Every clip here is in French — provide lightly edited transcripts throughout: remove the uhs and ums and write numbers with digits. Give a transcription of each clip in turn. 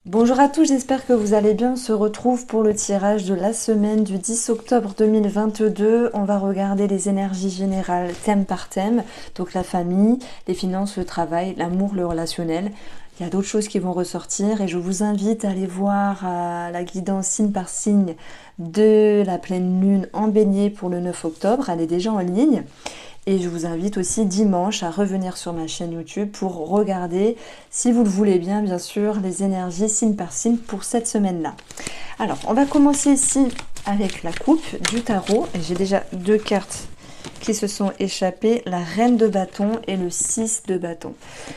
Bonjour à tous, j'espère que vous allez bien. On se retrouve pour le tirage de la semaine du 10 octobre 2022. On va regarder les énergies générales thème par thème, donc la famille, les finances, le travail, l'amour, le relationnel. Il y a d'autres choses qui vont ressortir et je vous invite à aller voir la guidance signe par signe de la pleine lune en Bélier pour le 9 octobre. Elle est déjà en ligne. Et je vous invite aussi dimanche à revenir sur ma chaîne YouTube pour regarder, si vous le voulez bien sûr, les énergies signe par signe pour cette semaine-là. Alors, on va commencer ici avec la coupe du tarot. J'ai déjà deux cartes qui se sont échappées, la reine de bâton et le 6 de bâton.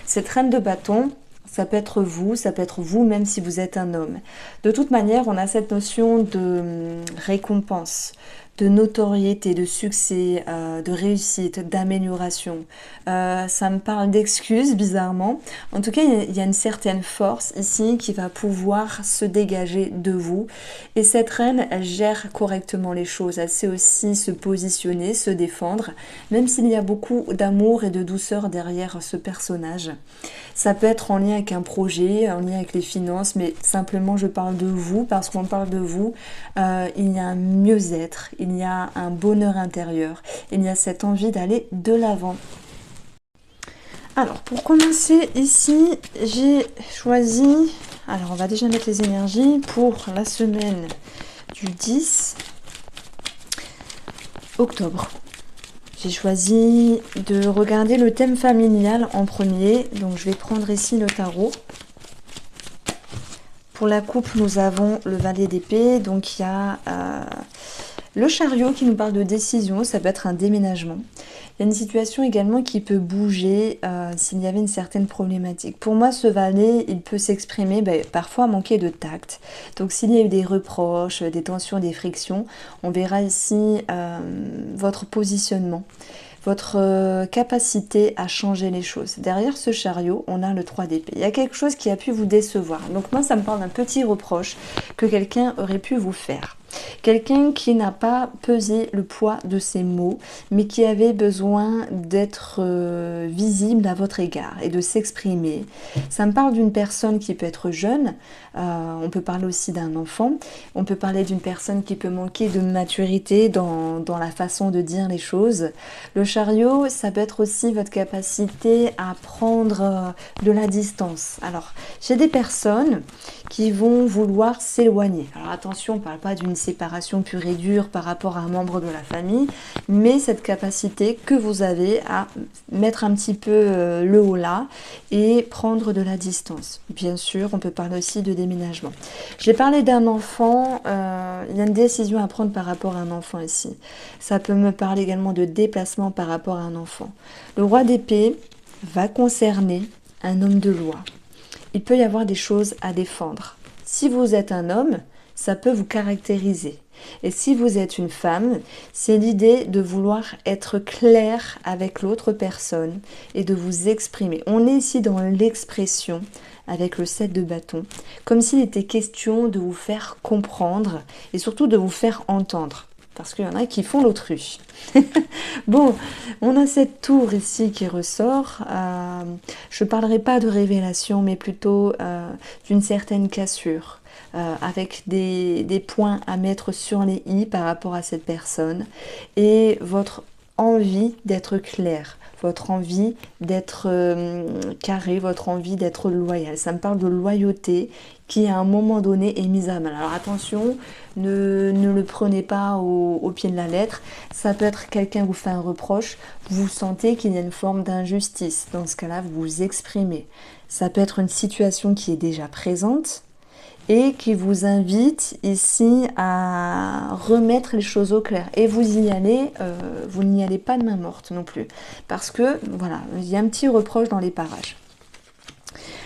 Cette reine de bâton, ça peut être vous même si vous êtes un homme. De toute manière, on a cette notion de récompense, de notoriété, de succès, de réussite, d'amélioration. Ça me parle d'excuses, bizarrement. En tout cas, il y a une certaine force ici qui va pouvoir se dégager de vous. Et cette reine, elle gère correctement les choses. Elle sait aussi se positionner, se défendre, même s'il y a beaucoup d'amour et de douceur derrière ce personnage. Ça peut être en lien avec un projet, en lien avec les finances, mais simplement je parle de vous, parce qu'on parle de vous, il y a un mieux-être, il y a un bonheur intérieur, il y a cette envie d'aller de l'avant. Alors, pour commencer ici, j'ai choisi, alors on va déjà mettre les énergies pour la semaine du 10 octobre. J'ai choisi de regarder le thème familial en premier, donc je vais prendre ici le tarot. Pour la coupe, nous avons le valet d'épée, donc il y a le chariot qui nous parle de décision, ça peut être un déménagement. Il y a une situation également qui peut bouger s'il y avait une certaine problématique. Pour moi, ce valet, il peut s'exprimer parfois manquer de tact. Donc s'il y a eu des reproches, des tensions, des frictions, on verra ici votre positionnement, votre capacité à changer les choses. Derrière ce chariot, on a le 3 d'épée. Il y a quelque chose qui a pu vous décevoir. Donc moi, ça me parle d'un petit reproche que quelqu'un aurait pu vous faire. Quelqu'un qui n'a pas pesé le poids de ses mots, mais qui avait besoin d'être visible à votre égard et de s'exprimer. Ça me parle d'une personne qui peut être jeune, on peut parler aussi d'un enfant, on peut parler d'une personne qui peut manquer de maturité dans la façon de dire les choses. Le chariot, ça peut être aussi votre capacité à prendre de la distance. Alors, j'ai des personnes qui vont vouloir s'éloigner. Alors attention, on ne parle pas d'une séparation pure et dure par rapport à un membre de la famille, mais cette capacité que vous avez à mettre un petit peu le haut là et prendre de la distance. Bien sûr, on peut parler aussi de déménagement. J'ai parlé d'un enfant, il y a une décision à prendre par rapport à un enfant ici. Ça peut me parler également de déplacement par rapport à un enfant. Le roi d'épée va concerner un homme de loi. Il peut y avoir des choses à défendre. Si vous êtes un homme, ça peut vous caractériser. Et si vous êtes une femme, c'est l'idée de vouloir être clair avec l'autre personne et de vous exprimer. On est ici dans l'expression avec le 7 de bâton, comme s'il était question de vous faire comprendre et surtout de vous faire entendre. Parce qu'il y en a qui font l'autruche. Bon, on a cette tour ici qui ressort. Je ne parlerai pas de révélation, mais plutôt d'une certaine cassure. Avec des points à mettre sur les i par rapport à cette personne. Et votre envie d'être clair, votre envie d'être carré, votre envie d'être loyal. Ça me parle de loyauté qui à un moment donné est mise à mal. Alors attention, ne le prenez pas au pied de la lettre. Ça peut être quelqu'un vous fait un reproche, vous sentez qu'il y a une forme d'injustice. Dans ce cas-là, vous vous exprimez. Ça peut être une situation qui est déjà présente et qui vous invite ici à remettre les choses au clair. Et vous y allez, vous n'y allez pas de main morte non plus. Parce que, voilà, il y a un petit reproche dans les parages.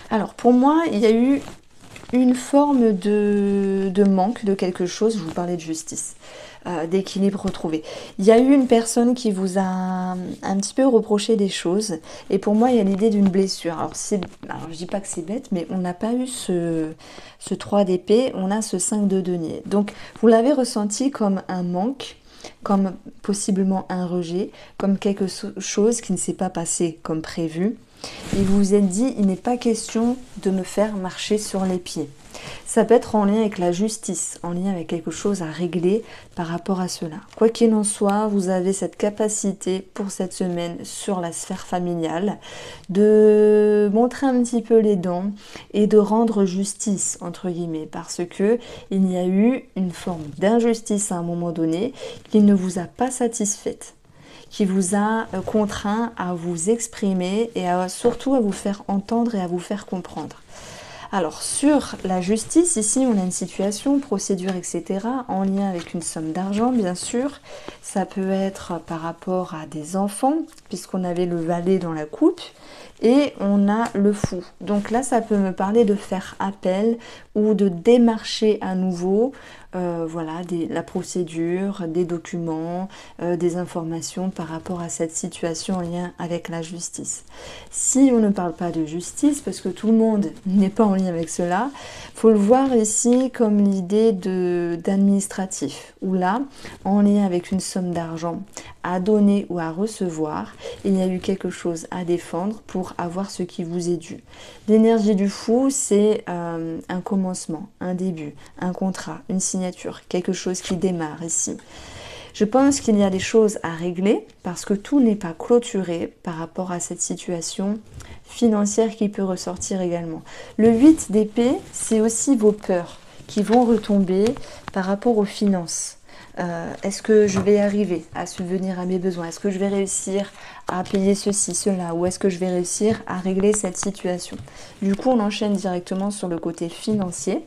Alors, pour moi, il y a eu une forme de manque de quelque chose. Je vous parlais de justice, d'équilibre retrouvé. Il y a eu une personne qui vous a un petit peu reproché des choses. Et pour moi, il y a l'idée d'une blessure. Alors, je dis pas que c'est bête, mais on n'a pas eu ce 3 d'épée, on a ce 5 de denier. Donc, vous l'avez ressenti comme un manque, comme possiblement un rejet, comme quelque chose qui ne s'est pas passé comme prévu. Et vous vous êtes dit, il n'est pas question de me faire marcher sur les pieds. Ça peut être en lien avec la justice, en lien avec quelque chose à régler par rapport à cela. Quoi qu'il en soit, vous avez cette capacité pour cette semaine sur la sphère familiale de montrer un petit peu les dents et de rendre justice, entre guillemets, parce que il y a eu une forme d'injustice à un moment donné qui ne vous a pas satisfaite, qui vous a contraint à vous exprimer et surtout à vous faire entendre et à vous faire comprendre. Alors sur la justice, ici on a une situation, procédure, etc. en lien avec une somme d'argent bien sûr. Ça peut être par rapport à des enfants, puisqu'on avait le valet dans la coupe, et on a le fou. Donc là ça peut me parler de faire appel ou de démarcher à nouveau voilà, la procédure, des documents, des informations par rapport à cette situation en lien avec la justice. Si on ne parle pas de justice, parce que tout le monde n'est pas en lien avec cela, il faut le voir ici comme l'idée d'administratif, où là, en lien avec une somme d'argent à donner ou à recevoir, il y a eu quelque chose à défendre pour avoir ce qui vous est dû. L'énergie du fou, c'est un commencement, un début, un contrat, une signature, quelque chose qui démarre ici. Je pense qu'il y a des choses à régler parce que tout n'est pas clôturé par rapport à cette situation financière qui peut ressortir également. Le 8 d'épée, c'est aussi vos peurs qui vont retomber par rapport aux finances. Est-ce que je vais arriver à subvenir à mes besoins? Est-ce que je vais réussir à payer ceci, cela? Ou est-ce que je vais réussir à régler cette situation? Du coup, on enchaîne directement sur le côté financier.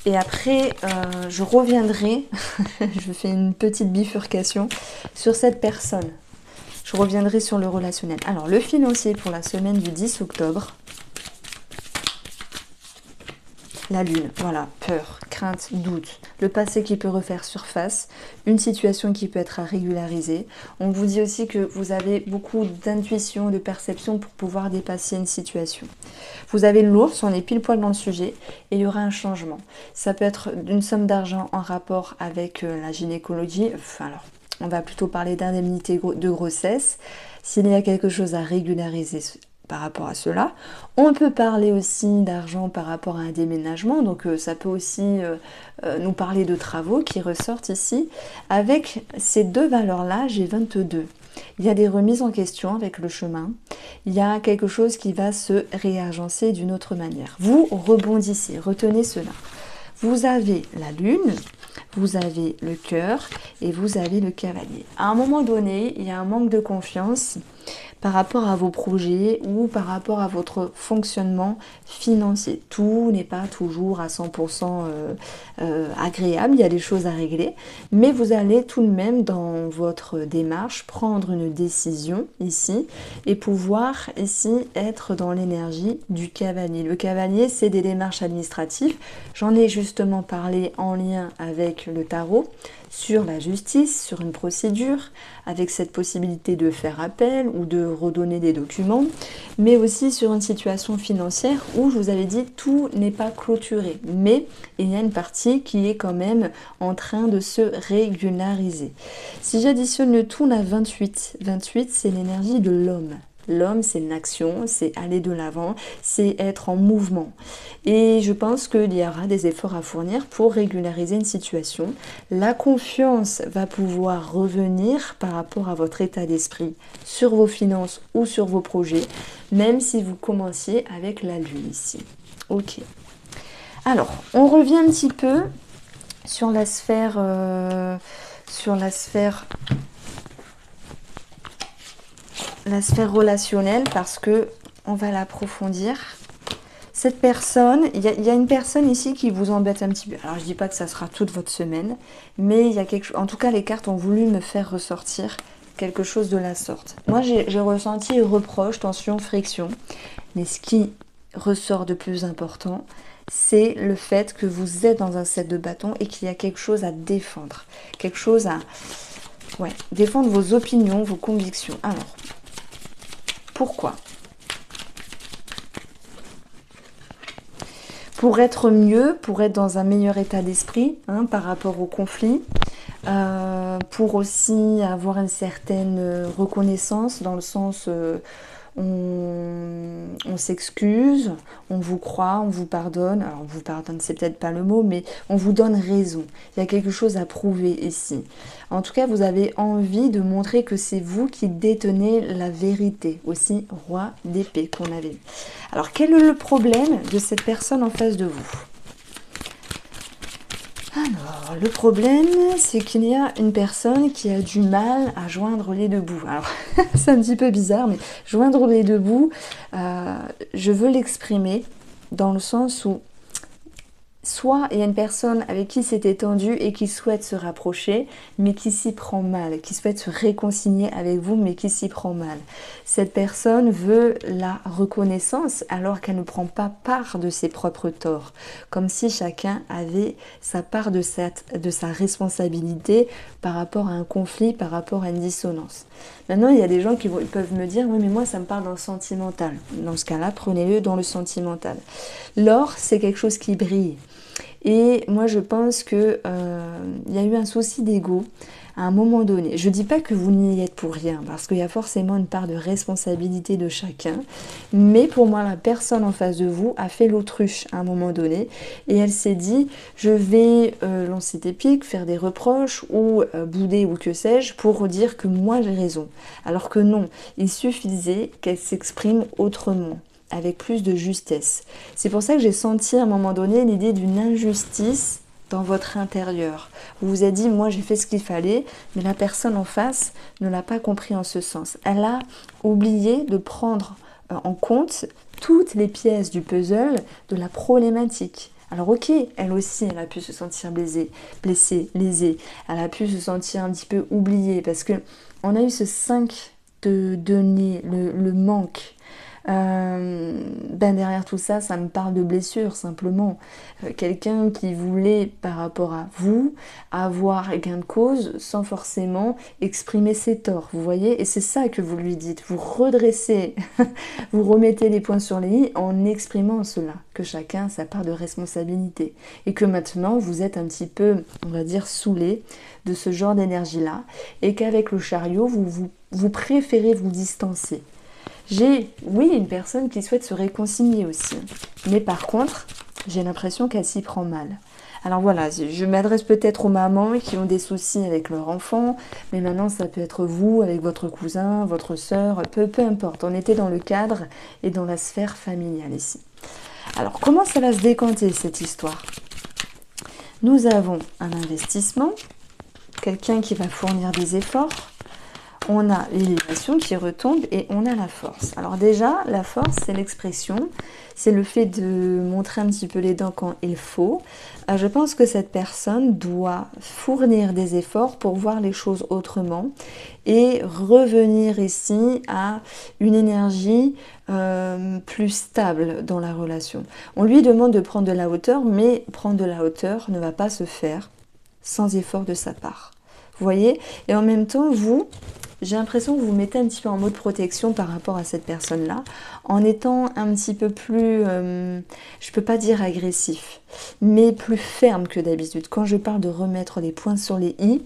Et après, je reviendrai, je fais une petite bifurcation sur cette personne. Je reviendrai sur le relationnel. Alors, le financier pour la semaine du 10 octobre. La lune, voilà, peur, crainte, doute, le passé qui peut refaire surface, une situation qui peut être à régulariser. On vous dit aussi que vous avez beaucoup d'intuition, de perception pour pouvoir dépasser une situation. Vous avez l'ours, on est pile poil dans le sujet, et il y aura un changement. Ça peut être une somme d'argent en rapport avec la gynécologie, enfin alors, on va plutôt parler d'indemnité de grossesse. S'il y a quelque chose à régulariser par rapport à cela. On peut parler aussi d'argent par rapport à un déménagement, donc ça peut aussi nous parler de travaux qui ressortent ici. Avec ces deux valeurs-là, j'ai 22. Il y a des remises en question avec le chemin, il y a quelque chose qui va se réagencer d'une autre manière. Vous rebondissez, retenez cela. Vous avez la lune, vous avez le cœur et vous avez le cavalier. À un moment donné, il y a un manque de confiance par rapport à vos projets ou par rapport à votre fonctionnement financier. Tout n'est pas toujours à 100% agréable, il y a des choses à régler, mais vous allez tout de même dans votre démarche prendre une décision ici et pouvoir ici être dans l'énergie du cavalier. Le cavalier, c'est des démarches administratives. J'en ai justement parlé en lien avec le tarot, sur la justice, sur une procédure, avec cette possibilité de faire appel ou de redonner des documents, mais aussi sur une situation financière où je vous avais dit tout n'est pas clôturé, mais il y a une partie qui est quand même en train de se régulariser. Si j'additionne le tout, on a 28. 28, c'est l'énergie de l'homme. L'homme, c'est l'action, c'est aller de l'avant, c'est être en mouvement. Et je pense qu'il y aura des efforts à fournir pour régulariser une situation. La confiance va pouvoir revenir par rapport à votre état d'esprit sur vos finances ou sur vos projets, même si vous commenciez avec la lune ici. Ok. Alors, on revient un petit peu sur la sphère relationnelle parce que on va l'approfondir. Cette personne, il y a une personne ici qui vous embête un petit peu. Alors je dis pas que ça sera toute votre semaine, mais il y a quelque chose. En tout cas, les cartes ont voulu me faire ressortir quelque chose de la sorte. Moi, j'ai ressenti reproche, tension, friction, mais ce qui ressort de plus important, c'est le fait que vous êtes dans un set de bâtons et qu'il y a quelque chose à défendre, quelque chose à défendre vos opinions, vos convictions. Alors, pourquoi ? Pour être mieux, pour être dans un meilleur état d'esprit par rapport au conflit, pour aussi avoir une certaine reconnaissance dans le sens on s'excuse, on vous croit, on vous pardonne. Alors on vous pardonne, c'est peut-être pas le mot, mais on vous donne raison. Il y a quelque chose à prouver ici. En tout cas, vous avez envie de montrer que c'est vous qui détenez la vérité. Aussi, roi d'épée qu'on avait vu. Alors quel est le problème de cette personne en face de vous? Alors, le problème, c'est qu'il y a une personne qui a du mal à joindre les deux bouts. Alors, c'est un petit peu bizarre, mais joindre les deux bouts, je veux l'exprimer dans le sens où soit il y a une personne avec qui c'est étendu et qui souhaite se rapprocher, mais qui s'y prend mal, qui souhaite se réconcilier avec vous, mais qui s'y prend mal. Cette personne veut la reconnaissance alors qu'elle ne prend pas part de ses propres torts, comme si chacun avait sa part de sa responsabilité par rapport à un conflit, par rapport à une dissonance. Maintenant, il y a des gens qui peuvent me dire « Oui, mais moi, ça me parle dans le sentimental. » Dans ce cas-là, prenez-le dans le sentimental. L'or, c'est quelque chose qui brille. Et moi, je pense qu'il y a eu un souci d'ego à un moment donné. Je ne dis pas que vous n'y êtes pour rien, parce qu'il y a forcément une part de responsabilité de chacun. Mais pour moi, la personne en face de vous a fait l'autruche à un moment donné. Et elle s'est dit, je vais lancer des piques, faire des reproches, ou bouder, ou que sais-je, pour dire que moi j'ai raison. Alors que non, il suffisait qu'elle s'exprime autrement, avec plus de justesse. C'est pour ça que j'ai senti à un moment donné l'idée d'une injustice dans votre intérieur. Vous vous êtes dit, moi j'ai fait ce qu'il fallait, mais la personne en face ne l'a pas compris en ce sens. Elle a oublié de prendre en compte toutes les pièces du puzzle de la problématique. Alors ok, elle aussi, elle a pu se sentir blessée, lésée, elle a pu se sentir un petit peu oubliée, parce que on a eu ce 5 de denier, le manque. Derrière tout ça, ça me parle de blessure simplement. Quelqu'un qui voulait par rapport à vous avoir gain de cause sans forcément exprimer ses torts, vous voyez, et c'est ça que vous lui dites, vous redressez, vous remettez les points sur les i en exprimant cela, que chacun a sa part de responsabilité, et que maintenant vous êtes un petit peu, on va dire, saoulé de ce genre d'énergie là, et qu'avec le chariot vous préférez vous distancer. J'ai, oui, une personne qui souhaite se réconcilier aussi. Mais par contre, j'ai l'impression qu'elle s'y prend mal. Alors voilà, je m'adresse peut-être aux mamans qui ont des soucis avec leur enfant, mais maintenant ça peut être vous, avec votre cousin, votre sœur, peu importe. On était dans le cadre et dans la sphère familiale ici. Alors comment ça va se décanter cette histoire? Nous avons un investissement, quelqu'un qui va fournir des efforts. On a l'élévation qui retombe et on a la force. Alors déjà, la force, c'est l'expression, c'est le fait de montrer un petit peu les dents quand il faut. Je pense que cette personne doit fournir des efforts pour voir les choses autrement et revenir ici à une énergie plus stable dans la relation. On lui demande de prendre de la hauteur, mais prendre de la hauteur ne va pas se faire sans effort de sa part. Vous voyez? Et en même temps, j'ai l'impression que vous vous mettez un petit peu en mode protection par rapport à cette personne-là, en étant un petit peu plus, je peux pas dire agressif, mais plus ferme que d'habitude. Quand je parle de remettre les points sur les i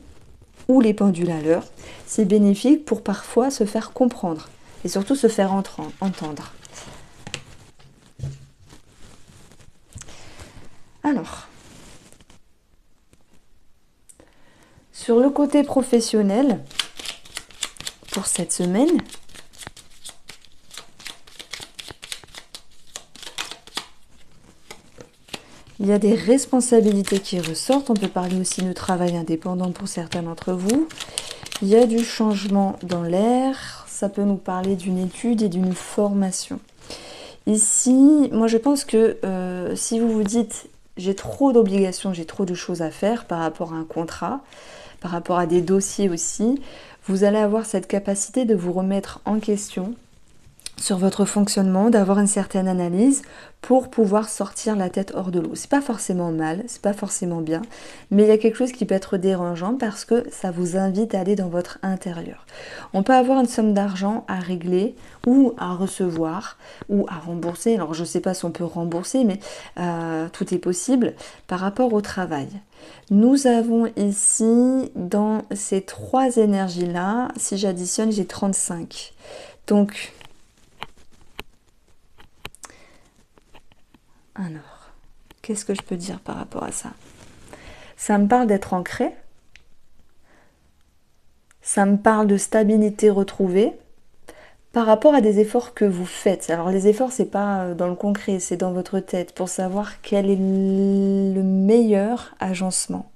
ou les pendules à l'heure, c'est bénéfique pour parfois se faire comprendre et surtout se faire entendre. Alors, sur le côté professionnel, pour cette semaine, il y a des responsabilités qui ressortent. On peut parler aussi de travail indépendant pour certains d'entre vous. Il y a du changement dans l'air. Ça peut nous parler d'une étude et d'une formation. Ici, moi je pense que si vous vous dites j'ai trop d'obligations, j'ai trop de choses à faire par rapport à un contrat, par rapport à des dossiers aussi, vous allez avoir cette capacité de vous remettre en question, sur votre fonctionnement, d'avoir une certaine analyse pour pouvoir sortir la tête hors de l'eau. C'est pas forcément mal, c'est pas forcément bien, mais il y a quelque chose qui peut être dérangeant parce que ça vous invite à aller dans votre intérieur. On peut avoir une somme d'argent à régler ou à recevoir ou à rembourser. Alors je sais pas si on peut rembourser, mais tout est possible par rapport au travail. Nous avons ici, dans ces trois énergies-là, si j'additionne, j'ai 35. Donc, alors, qu'est-ce que je peux dire par rapport à ça? Ça me parle d'être ancré. Ça me parle de stabilité retrouvée par rapport à des efforts que vous faites. Alors les efforts, c'est pas dans le concret, c'est dans votre tête pour savoir quel est le meilleur agencement.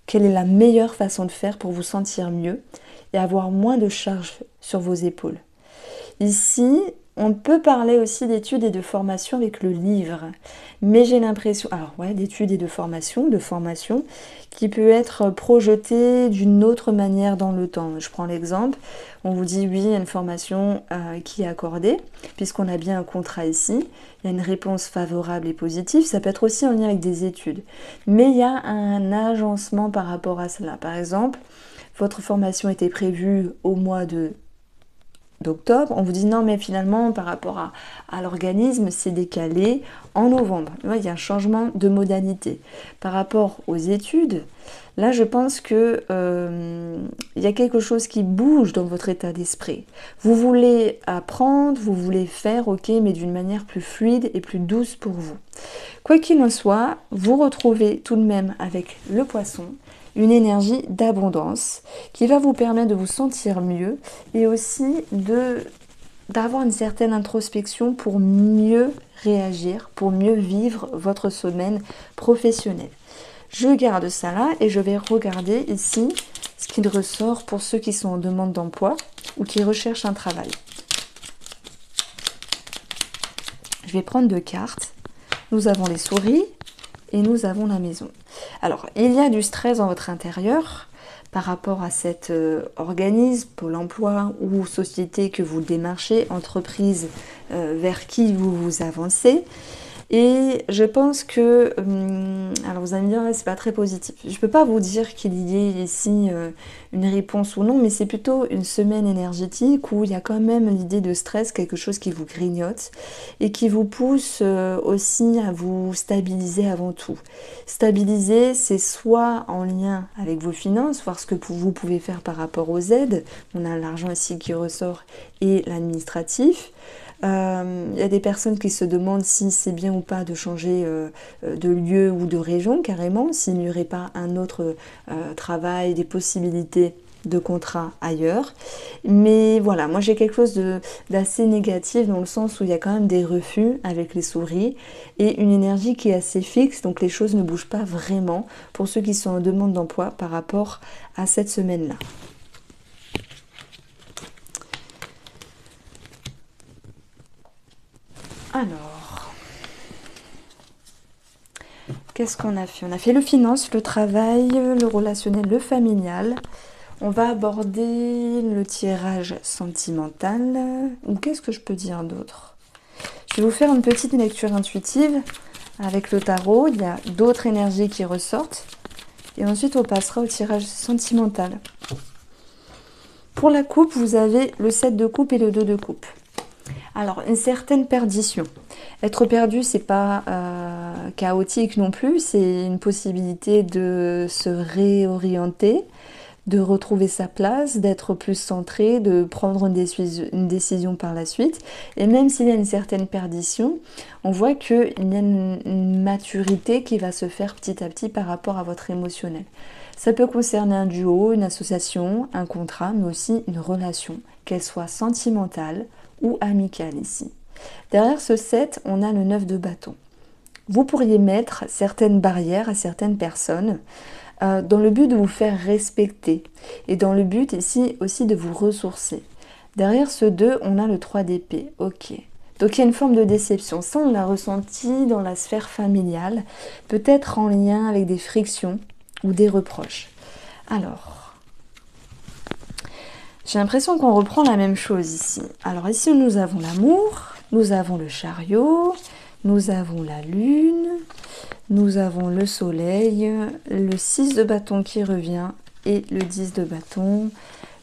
Quelle est la meilleure façon de faire pour vous sentir mieux et avoir moins de charge sur vos épaules. Ici, on peut parler aussi d'études et de formation avec le livre, mais j'ai l'impression, alors ouais, d'études et de formation qui peut être projetée d'une autre manière dans le temps. Je prends l'exemple, on vous dit oui, il y a une formation qui est accordée, puisqu'on a bien un contrat ici, il y a une réponse favorable et positive, ça peut être aussi en lien avec des études, mais il y a un agencement par rapport à cela. Par exemple, votre formation était prévue au mois d'octobre, on vous dit non mais finalement par rapport à l'organisme c'est décalé en novembre. Il y a un changement de modalité. Par rapport aux études, là je pense que il y a quelque chose qui bouge dans votre état d'esprit. Vous voulez apprendre, vous voulez faire, ok, mais d'une manière plus fluide et plus douce pour vous. Quoi qu'il en soit, vous retrouvez tout de même avec le poisson une énergie d'abondance qui va vous permettre de vous sentir mieux et aussi d'avoir une certaine introspection pour mieux réagir, pour mieux vivre votre semaine professionnelle. Je garde ça là et je vais regarder ici ce qu'il ressort pour ceux qui sont en demande d'emploi ou qui recherchent un travail. Je vais prendre 2 cartes. Nous avons les souris et nous avons la maison. Alors, il y a du stress dans votre intérieur par rapport à cet organisme, Pôle emploi ou société que vous démarchez, entreprise vers qui vous vous avancez. Et je pense que, alors vous allez me dire, c'est pas très positif. Je ne peux pas vous dire qu'il y ait ici une réponse ou non, mais c'est plutôt une semaine énergétique où il y a quand même l'idée de stress, quelque chose qui vous grignote et qui vous pousse aussi à vous stabiliser avant tout. Stabiliser, c'est soit en lien avec vos finances, voir ce que vous pouvez faire par rapport aux aides. On a l'argent ici qui ressort et l'administratif. Il y a des personnes qui se demandent si c'est bien ou pas de changer de lieu ou de région carrément, s'il n'y aurait pas un autre travail, des possibilités de contrat ailleurs. Mais voilà, moi j'ai quelque chose d'assez négatif dans le sens où il y a quand même des refus avec les souris et une énergie qui est assez fixe, donc les choses ne bougent pas vraiment pour ceux qui sont en demande d'emploi par rapport à cette semaine-là. Alors, qu'est-ce qu'on a fait? On a fait le finance, le travail, le relationnel, le familial. On va aborder le tirage sentimental. Ou qu'est-ce que je peux dire d'autre? Je vais vous faire une petite lecture intuitive avec le tarot. Il y a d'autres énergies qui ressortent. Et ensuite, on passera au tirage sentimental. Pour la coupe, vous avez le 7 de coupe et le 2 de coupe. Alors, une certaine perdition. Être perdu, c'est pas chaotique non plus, c'est une possibilité de se réorienter, de retrouver sa place, d'être plus centré, de prendre une décision par la suite. Et même s'il y a une certaine perdition, on voit qu'il y a une maturité qui va se faire petit à petit par rapport à votre émotionnel. Ça peut concerner un duo, une association, un contrat, mais aussi une relation, qu'elle soit sentimentale ou amicale ici. Derrière ce 7, on a le 9 de bâton. Vous pourriez mettre certaines barrières à certaines personnes dans le but de vous faire respecter et dans le but ici aussi de vous ressourcer. Derrière ce 2, on a le 3 d'épée. Ok. Donc il y a une forme de déception. Ça, on l'a ressenti dans la sphère familiale, peut-être en lien avec des frictions ou des reproches. Alors, J'ai l'impression qu'on reprend la même chose ici. Alors ici, nous avons l'amour, nous avons le chariot, nous avons la lune, nous avons le soleil, le 6 de bâton qui revient et le 10 de bâton,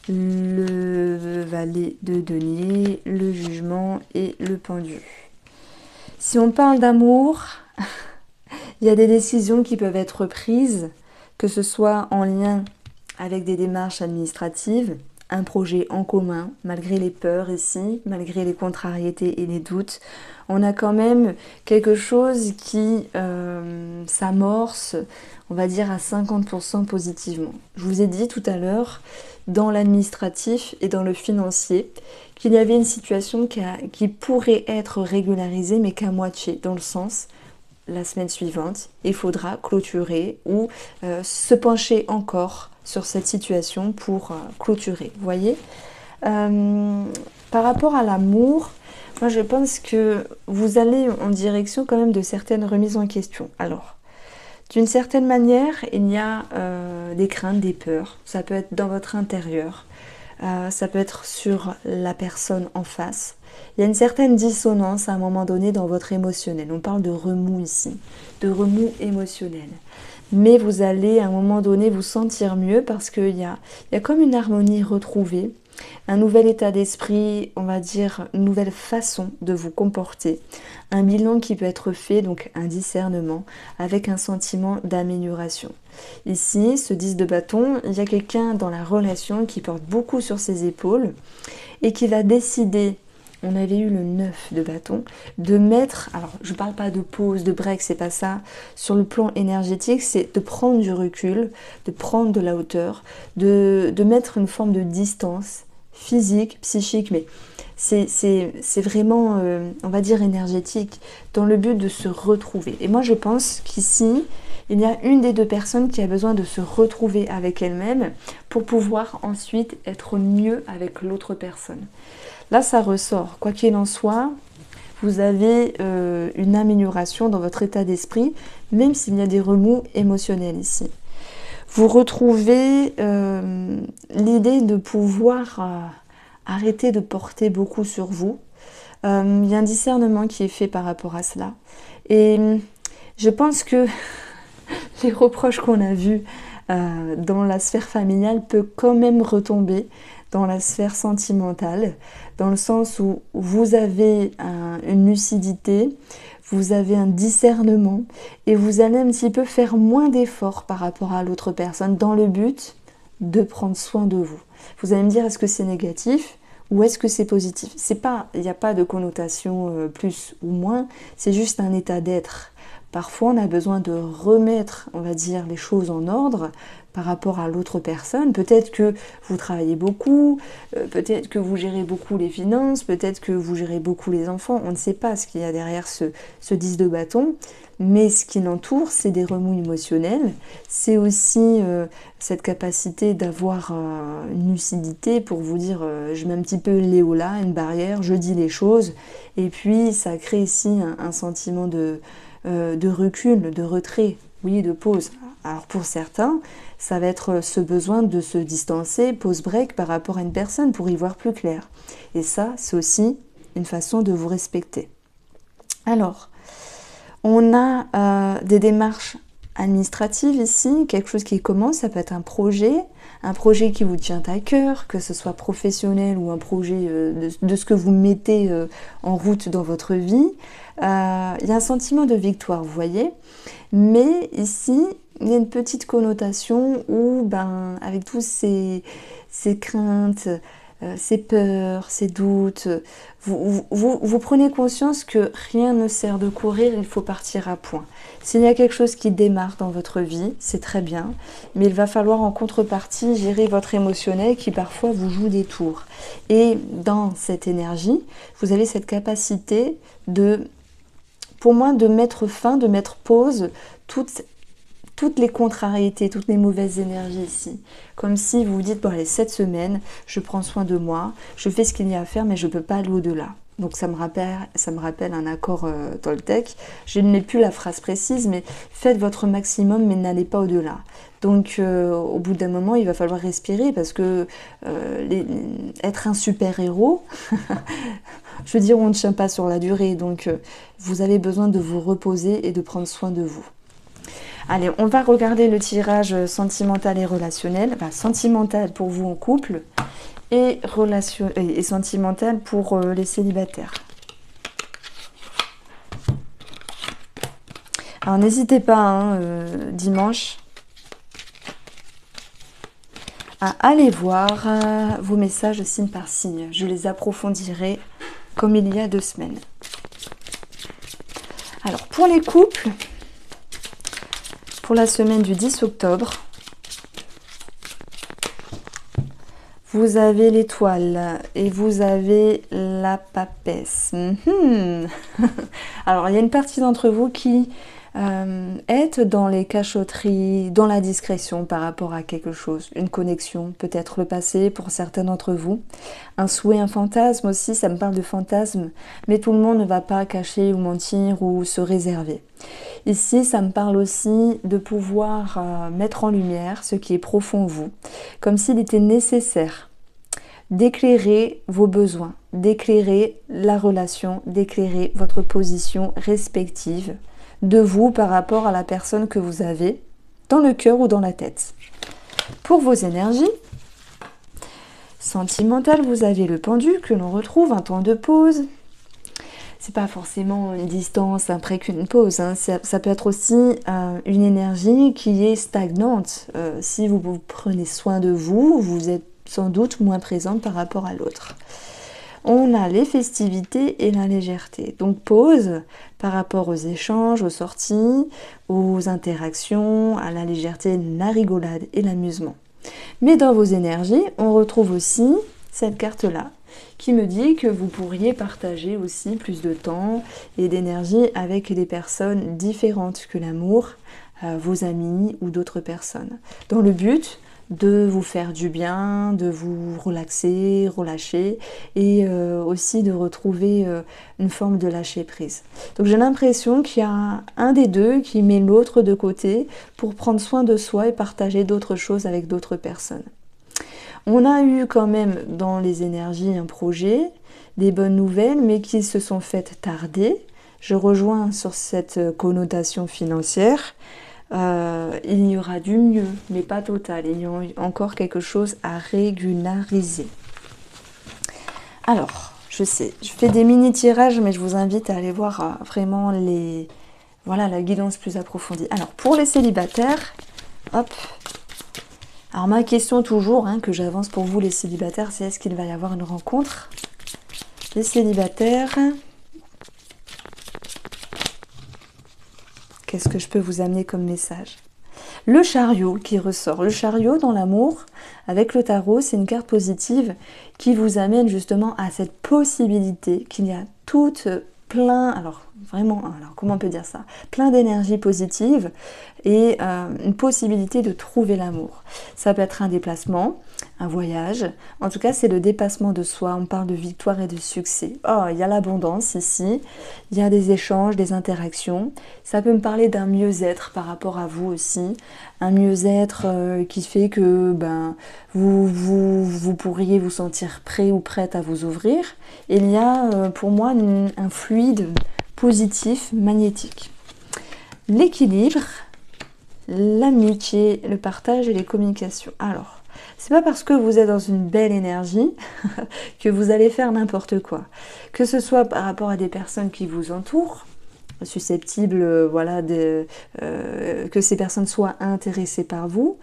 le valet de denier, le jugement et le pendu. Si on parle d'amour, il y a des décisions qui peuvent être prises, que ce soit en lien avec des démarches administratives, un projet en commun, malgré les peurs ici, malgré les contrariétés et les doutes. On a quand même quelque chose qui s'amorce, on va dire à 50% positivement. Je vous ai dit tout à l'heure, dans l'administratif et dans le financier, qu'il y avait une situation qui pourrait être régularisée, mais qu'à moitié, dans le sens, la semaine suivante, il faudra clôturer ou se pencher encore sur cette situation pour clôturer. Vous voyez, par rapport à l'amour, moi je pense que vous allez en direction quand même de certaines remises en question. Alors, d'une certaine manière, il y a des craintes, des peurs. Ça peut être dans votre intérieur, ça peut être sur la personne en face. Il y a une certaine dissonance à un moment donné dans votre émotionnel. On parle de remous ici, de remous émotionnel. Mais vous allez à un moment donné vous sentir mieux parce qu'il y a comme une harmonie retrouvée, un nouvel état d'esprit, on va dire une nouvelle façon de vous comporter, un bilan qui peut être fait, donc un discernement, avec un sentiment d'amélioration. Ici, ce 10 de bâton, il y a quelqu'un dans la relation qui porte beaucoup sur ses épaules et qui va décider, on avait eu le 9 de bâton, de mettre, alors je ne parle pas de pause, de break, c'est pas ça, sur le plan énergétique, c'est de prendre du recul, de prendre de la hauteur, de mettre une forme de distance physique, psychique, mais c'est vraiment, on va dire, énergétique, dans le but de se retrouver. Et moi je pense qu'ici, il y a une des deux personnes qui a besoin de se retrouver avec elle-même pour pouvoir ensuite être mieux avec l'autre personne. Là, ça ressort. Quoi qu'il en soit, vous avez une amélioration dans votre état d'esprit, même s'il y a des remous émotionnels ici. Vous retrouvez l'idée de pouvoir arrêter de porter beaucoup sur vous. Il y a un discernement qui est fait par rapport à cela. Et je pense que les reproches qu'on a vus dans la sphère familiale peuvent quand même retomber dans la sphère sentimentale, dans le sens où vous avez une lucidité, vous avez un discernement et vous allez un petit peu faire moins d'efforts par rapport à l'autre personne dans le but de prendre soin de vous. Vous allez me dire, est-ce que c'est négatif ou est-ce que c'est positif? Il n'y a pas de connotation plus ou moins, c'est juste un état d'être. Parfois, on a besoin de remettre, on va dire, les choses en ordre par rapport à l'autre personne. Peut-être que vous travaillez beaucoup, peut-être que vous gérez beaucoup les finances, peut-être que vous gérez beaucoup les enfants. On ne sait pas ce qu'il y a derrière ce 10 de bâton, mais ce qui l'entoure, c'est des remous émotionnels. C'est aussi cette capacité d'avoir une lucidité pour vous dire, je mets un petit peu Léo là, une barrière, je dis les choses, et puis ça crée ici un sentiment de recul, de retrait, oui, de pause. Alors pour certains, ça va être ce besoin de se distancer, pause break par rapport à une personne pour y voir plus clair. Et ça, c'est aussi une façon de vous respecter. Alors, on a des démarches administratives ici, quelque chose qui commence, ça peut être un projet qui vous tient à cœur, que ce soit professionnel ou un projet de ce que vous mettez en route dans votre vie. Il y a un sentiment de victoire, vous voyez, mais ici, il y a une petite connotation où, avec tous ces craintes, ces peurs, ces doutes, vous prenez conscience que rien ne sert de courir, il faut partir à point. S'il y a quelque chose qui démarre dans votre vie, c'est très bien, mais il va falloir en contrepartie gérer votre émotionnel qui parfois vous joue des tours. Et dans cette énergie, vous avez cette capacité pour moi, de mettre fin, de mettre pause toutes les contrariétés, toutes les mauvaises énergies ici. Comme si vous vous dites, bon allez, cette semaine, je prends soin de moi, je fais ce qu'il y a à faire, mais je ne peux pas aller au-delà. Donc ça me rappelle un accord Toltec. Je n'ai plus la phrase précise, mais faites votre maximum, mais n'allez pas au-delà. Donc au bout d'un moment, il va falloir respirer parce que être un super-héros, je veux dire, on ne tient pas sur la durée. Donc vous avez besoin de vous reposer et de prendre soin de vous. Allez, on va regarder le tirage sentimental et relationnel. Enfin, sentimental pour vous en couple et sentimental pour les célibataires. Alors n'hésitez pas, hein, dimanche, à aller voir vos messages signe par signe. Je les approfondirai comme il y a 2 semaines. Alors pour les couples, pour la semaine du 10 octobre, vous avez l'étoile et vous avez la papesse. Alors, il y a une partie d'entre vous qui est dans les cachotteries, dans la discrétion par rapport à quelque chose. Une connexion, peut-être le passé pour certains d'entre vous. Un souhait, un fantasme aussi, ça me parle de fantasme. Mais tout le monde ne va pas cacher ou mentir ou se réserver. Ici, ça me parle aussi de pouvoir mettre en lumière ce qui est profond en vous, comme s'il était nécessaire d'éclairer vos besoins, d'éclairer la relation, d'éclairer votre position respective de vous par rapport à la personne que vous avez dans le cœur ou dans la tête. Pour vos énergies sentimentales, vous avez le pendu que l'on retrouve, un temps de pause. C'est pas forcément une distance après qu'une pause, hein. Ça peut être aussi une énergie qui est stagnante. Si vous prenez soin de vous, vous êtes sans doute moins présente par rapport à l'autre. On a les festivités et la légèreté. Donc pause par rapport aux échanges, aux sorties, aux interactions, à la légèreté, la rigolade et l'amusement. Mais dans vos énergies, on retrouve aussi cette carte-là qui me dit que vous pourriez partager aussi plus de temps et d'énergie avec des personnes différentes que l'amour, vos amis ou d'autres personnes. Dans le but de vous faire du bien, de vous relaxer, relâcher et aussi de retrouver une forme de lâcher prise. Donc j'ai l'impression qu'il y a un des deux qui met l'autre de côté pour prendre soin de soi et partager d'autres choses avec d'autres personnes. On a eu quand même dans les énergies un projet, des bonnes nouvelles, mais qui se sont faites tarder. Je rejoins sur cette connotation financière. Il y aura du mieux, mais pas total. Il y a encore quelque chose à régulariser. Alors, je sais, je fais des mini-tirages, mais je vous invite à aller voir vraiment la guidance plus approfondie. Alors, pour les célibataires, hop. Alors, ma question toujours, que j'avance pour vous les célibataires, c'est est-ce qu'il va y avoir une rencontre? Les célibataires... Qu'est-ce que je peux vous amener comme message? Le chariot qui ressort. Le chariot dans l'amour, avec le tarot, c'est une carte positive qui vous amène justement à cette possibilité qu'il y a plein, alors comment on peut dire ça? Plein d'énergie positive et une possibilité de trouver l'amour. Ça peut être un déplacement, un voyage. En tout cas, c'est le dépassement de soi. On parle de victoire et de succès. Oh, il y a l'abondance ici. Il y a des échanges, des interactions. Ça peut me parler d'un mieux-être par rapport à vous aussi. Un mieux-être qui fait que vous pourriez vous sentir prêt ou prête à vous ouvrir. Et il y a pour moi un fluide positif, magnétique. L'équilibre, l'amitié, le partage et les communications. Alors, c'est pas parce que vous êtes dans une belle énergie que vous allez faire n'importe quoi. Que ce soit par rapport à des personnes qui vous entourent, susceptibles, que ces personnes soient intéressées par vous,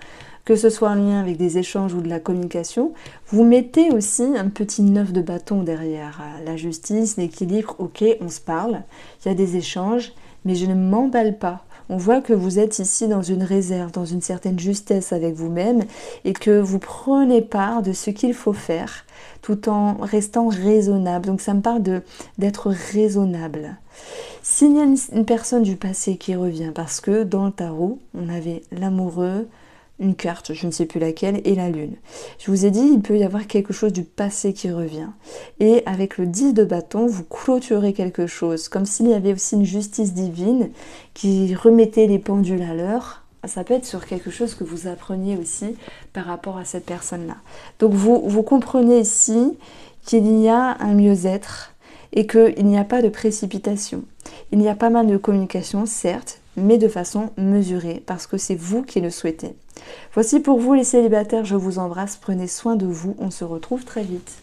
que ce soit en lien avec des échanges ou de la communication, vous mettez aussi un petit 9 de bâton derrière. La justice, l'équilibre, ok, on se parle, il y a des échanges, mais je ne m'emballe pas. On voit que vous êtes ici dans une réserve, dans une certaine justesse avec vous-même et que vous prenez part de ce qu'il faut faire tout en restant raisonnable. Donc ça me parle d'être raisonnable. S'il y a une personne du passé qui revient, parce que dans le tarot, on avait l'amoureux, une carte, je ne sais plus laquelle, et la lune. Je vous ai dit, il peut y avoir quelque chose du passé qui revient. Et avec le 10 de bâton, vous clôturez quelque chose, comme s'il y avait aussi une justice divine qui remettait les pendules à l'heure. Ça peut être sur quelque chose que vous appreniez aussi par rapport à cette personne-là. Donc vous comprenez ici qu'il y a un mieux-être et qu'il n'y a pas de précipitation. Il y a pas mal de communication, certes, mais de façon mesurée, parce que c'est vous qui le souhaitez. Voici pour vous les célibataires, je vous embrasse, prenez soin de vous, on se retrouve très vite.